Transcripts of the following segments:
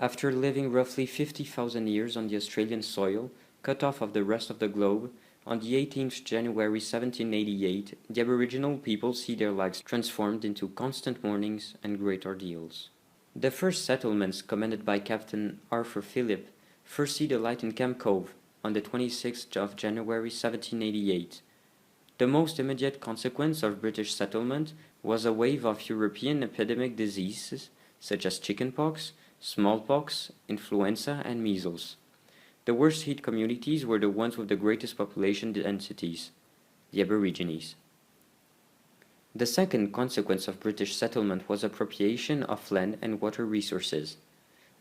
After living roughly 50,000 years on the Australian soil, cut off of the rest of the globe, on the 18th January 1788, the Aboriginal people see their lives transformed into constant mournings and great ordeals. The first settlements, commanded by Captain Arthur Phillip, first see the light in Camp Cove on the 26th of January 1788. The most immediate consequence of British settlement was a wave of European epidemic diseases such as chickenpox, smallpox, influenza, and measles. The worst hit communities were the ones with the greatest population densities, the Aborigines. The second consequence of British settlement was appropriation of land and water resources.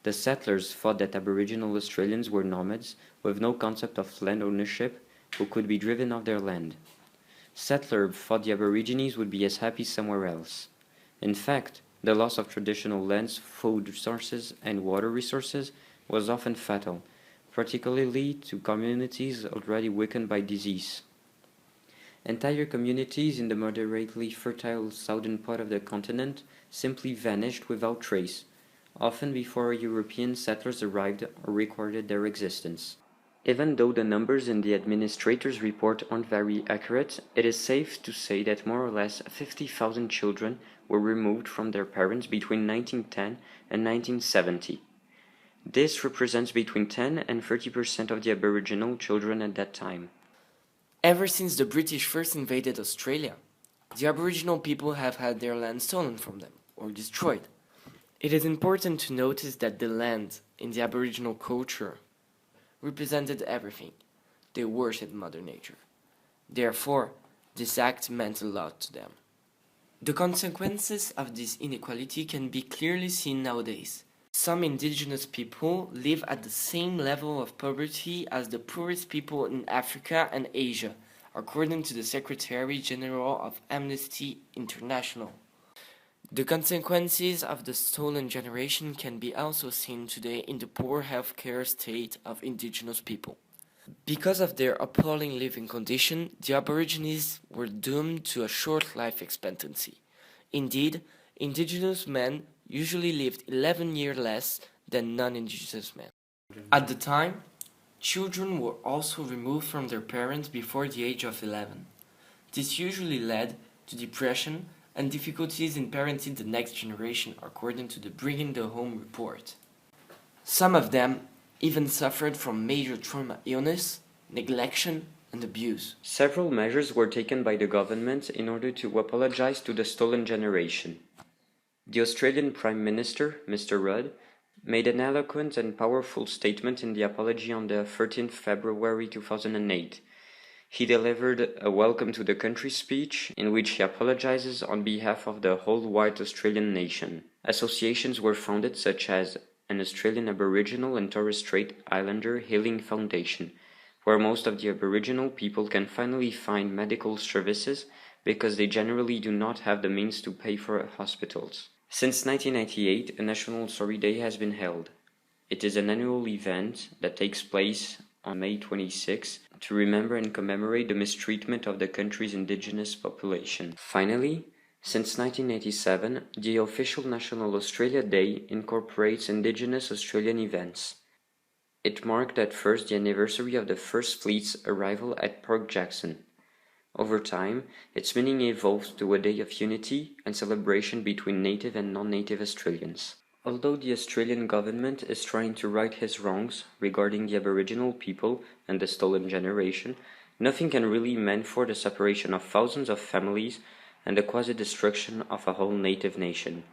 The settlers thought that Aboriginal Australians were nomads with no concept of land ownership who could be driven off their land. Settlers thought the Aborigines would be as happy somewhere else. In fact, the loss of traditional lands, food resources, and water resources was often fatal, particularly to communities already weakened by disease. Entire communities in the moderately fertile southern part of the continent simply vanished without trace, often before European settlers arrived or recorded their existence. Even though the numbers in the administrator's report aren't very accurate, it is safe to say that more or less 50,000 children were removed from their parents between 1910 and 1970. This represents between 10 and 30% of the Aboriginal children at that time. Ever since the British first invaded Australia, the Aboriginal people have had their land stolen from them or destroyed. It is important to notice that the land in the Aboriginal culture represented everything. They worshipped Mother Nature. Therefore, this act meant a lot to them. The consequences of this inequality can be clearly seen nowadays. Some indigenous people live at the same level of poverty as the poorest people in Africa and Asia, according to the Secretary General of Amnesty International. The consequences of the stolen generation can be also seen today in the poor healthcare state of indigenous people. Because of their appalling living condition, the Aborigines were doomed to a short life expectancy. Indeed, indigenous men usually lived 11 years less than non-indigenous men. At the time, children were also removed from their parents before the age of 11. This usually led to depression and difficulties in parenting the next generation, according to the Bringing the Home report. Some of them even suffered from major trauma illness, neglection, and abuse. Several measures were taken by the government in order to apologize to the stolen generation. The Australian Prime Minister, Mr. Rudd, made an eloquent and powerful statement in the apology on the 13th February 2008. He delivered a welcome to the country speech in which he apologizes on behalf of the whole white Australian nation. Associations were founded such as an Australian Aboriginal and Torres Strait Islander Healing Foundation, where most of the Aboriginal people can finally find medical services because they generally do not have the means to pay for hospitals. Since 1998, a National Sorry Day has been held. It is an annual event that takes place on May 26 to remember and commemorate the mistreatment of the country's indigenous population. Finally, since 1987, the official National Australia Day incorporates Indigenous Australian events. It marked at first the anniversary of the First Fleet's arrival at Port Jackson. Over time, its meaning evolved to a day of unity and celebration between native and non-native Australians. Although the Australian government is trying to right his wrongs regarding the Aboriginal people and the stolen generation, nothing can really mend for the separation of thousands of families and the quasi-destruction of a whole native nation.